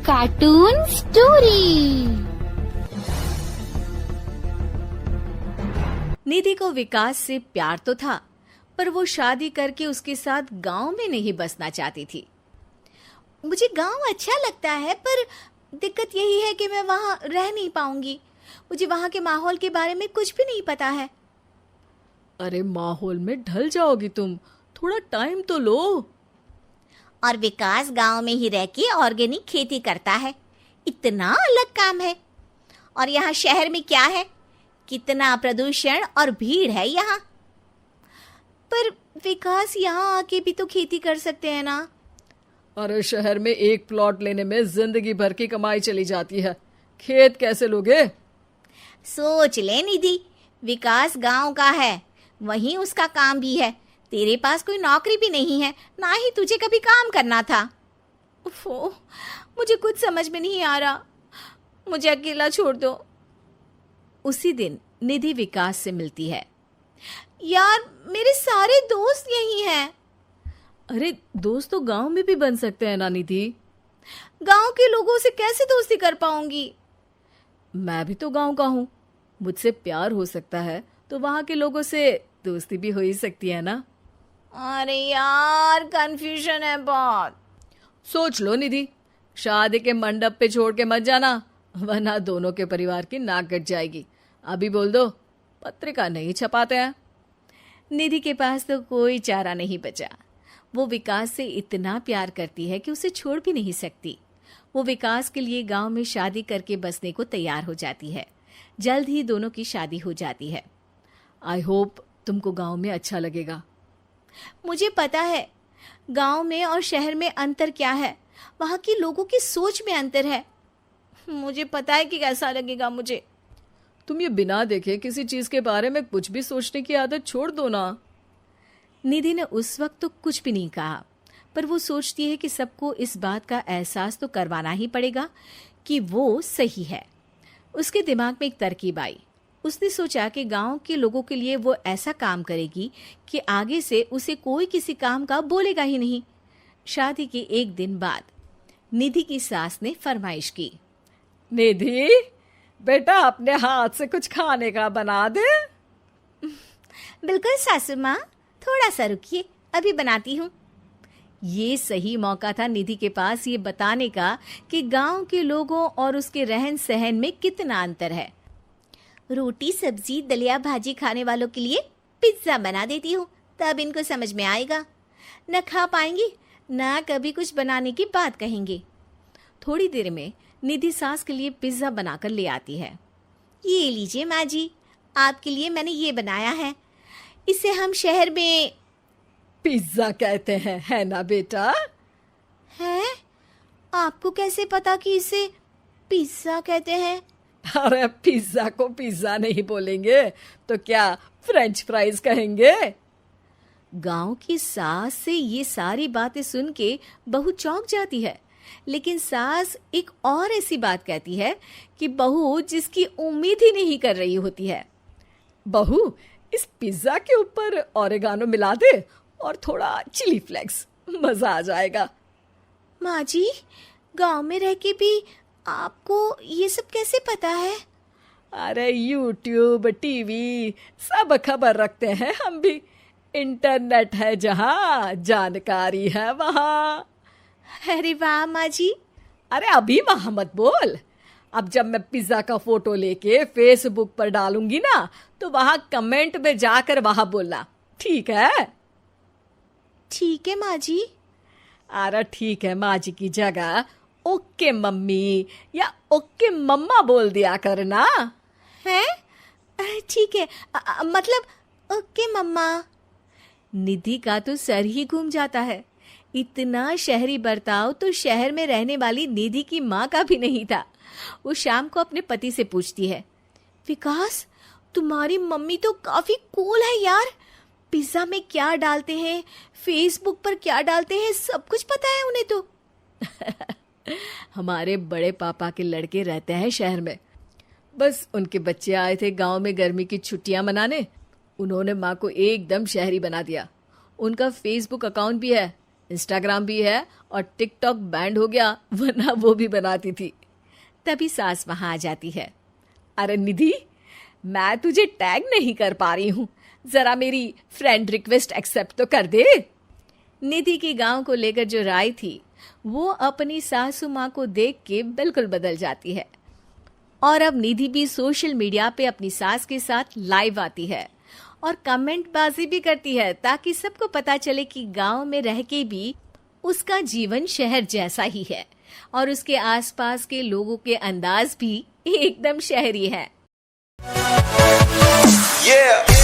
Cartoon story. निधि को विकास से प्यार तो था, पर वो शादी करके उसके साथ गांव में नहीं बसना चाहती थी। मुझे गांव अच्छा लगता है, पर दिक्कत यही है कि मैं वहां रह नहीं पाऊंगी। मुझे वहां के माहौल के बारे में कुछ भी नहीं पता है। अरे माहौल में ढल जाओगी तुम, थोड़ा टाइम तो लो। और विकास गांव में ही रह के ऑर्गेनिक खेती करता है, इतना अलग काम है। और यहाँ शहर में क्या है, कितना प्रदूषण और भीड़ है यहाँ। पर विकास यहाँ आके भी तो खेती कर सकते हैं ना। अरे शहर में एक प्लॉट लेने में जिंदगी भर की कमाई चली जाती है, खेत कैसे लोगे? सोच ले निधि, विकास गांव का है, वहीं उसका काम भी है। तेरे पास कोई नौकरी भी नहीं है, ना ही तुझे कभी काम करना था। ओफो, मुझे कुछ समझ में नहीं आ रहा, मुझे अकेला छोड़ दो। उसी दिन निधि विकास से मिलती है। यार, मेरे सारे दोस्त यही हैं। अरे दोस्त तो गांव में भी बन सकते हैं ना निधि। गांव के लोगों से कैसे दोस्ती कर पाऊंगी? मैं भी तो गांव का हूँ, मुझसे प्यार हो सकता है तो वहां के लोगों से दोस्ती भी हो ही सकती है ना। अरे यार, कंफ्यूजन है बहुत। सोच लो निधि, शादी के मंडप पे छोड़ के मत जाना, वरना दोनों के परिवार की नाक कट जाएगी। अभी बोल दो, पत्रिका नहीं छपाते हैं। निधि के पास तो कोई चारा नहीं बचा। वो विकास से इतना प्यार करती है कि उसे छोड़ भी नहीं सकती। वो विकास के लिए गांव में शादी करके बसने को तैयार हो जाती है। जल्द ही दोनों की शादी हो जाती है। आई होप तुमको गांव में अच्छा लगेगा। मुझे पता है गांव में और शहर में अंतर क्या है। वहां के लोगों की सोच में अंतर है। मुझे पता है कि कैसा लगेगा मुझे। तुम ये बिना देखे किसी चीज के बारे में कुछ भी सोचने की आदत छोड़ दो ना। निधि ने उस वक्त तो कुछ भी नहीं कहा, पर वो सोचती है कि सबको इस बात का एहसास तो करवाना ही पड़ेगा कि वो सही है। उसके दिमाग में एक तरकीब आई। उसने सोचा कि गांव के लोगों के लिए वो ऐसा काम करेगी कि आगे से उसे कोई किसी काम का बोलेगा ही नहीं। शादी के एक दिन बाद निधि की सास ने फरमाइश की। निधि बेटा, अपने हाथ से कुछ खाने का बना दे। बिल्कुल सासू माँ, थोड़ा सा रुकिए, अभी बनाती हूँ। ये सही मौका था निधि के पास ये बताने का कि गांव के लोगों और उसके रहन सहन में कितना अंतर है। रोटी सब्जी दलिया भाजी खाने वालों के लिए पिज्जा बना देती हूँ, तब इनको समझ में आएगा। न खा पाएंगे, न कभी कुछ बनाने की बात कहेंगे। थोड़ी देर में निधि सास के लिए पिज्जा बनाकर ले आती है। ये लीजिए माँ जी, आपके लिए मैंने ये बनाया है। इसे हम शहर में पिज्जा कहते हैं, है ना बेटा? है? आपको कैसे पता कि इसे पिज्जा कहते हैं? अरे पिज्जा को पिज्जा नहीं बोलेंगे तो क्या फ्रेंच फ्राइज कहेंगे? गांव की सास से ये सारी बातें सुन के बहू चौंक जाती है। लेकिन सास एक और ऐसी बात कहती है कि बहू जिसकी उम्मीद ही नहीं कर रही होती है। बहू, इस पिज्जा के ऊपर ओरेगानो मिला दे और थोड़ा चिली फ्लेक्स, मजा आ जाएगा। माँ जी, गांव में रह के भी आपको ये सब कैसे पता है? अरे यूट्यूब टीवी सब खबर रखते हैं हम भी। इंटरनेट है जहाँ, जानकारी है वहाँ। अरे वाह माँ जी। अरे अभी वहाँ मत बोल। अब जब मैं पिज्जा का फोटो लेके फेसबुक पर डालूंगी ना, तो वहाँ कमेंट में जाकर वहाँ बोलना, ठीक है? ठीक है माँ जी। अरे ठीक है माँ जी की जगह ओके मम्मी या ओके मम्मा बोल दिया करना। है? ठीक है, मतलब ओके मम्मा। निधि का तो सर ही घूम जाता है। इतना शहरी बर्ताव तो शहर में रहने वाली निधि की माँ का भी नहीं था। वो शाम को अपने पति से पूछती है, विकास, तुम्हारी मम्मी तो काफी कूल है यार। पिज्जा में क्या डालते हैं, फेसबुक पर क्या डालते हैं, सब कुछ पता है उन्हें तो। हमारे बड़े पापा के लड़के रहते हैं शहर में, बस उनके बच्चे आए थे गांव में गर्मी की छुट्टियां मनाने। उन्होंने माँ को एकदम शहरी बना दिया। उनका फेसबुक अकाउंट भी है, इंस्टाग्राम भी है और टिकटॉक बैंड हो गया, वरना वो भी बनाती थी। तभी सास वहां आ जाती है। अरे निधि, मैं तुझे टैग नहीं कर पा रही हूँ, जरा मेरी फ्रेंड रिक्वेस्ट एक्सेप्ट तो कर दे। निधि की गांव को लेकर जो राय थी वो अपनी सासू माँ को देख के बिल्कुल बदल जाती है और अब निधि भी सोशल मीडिया पे अपनी सास के साथ लाइव आती है और कमेंट बाजी भी करती है ताकि सबको पता चले कि गांव में रह के भी उसका जीवन शहर जैसा ही है और उसके आसपास के लोगों के अंदाज भी एकदम शहरी है। Yeah.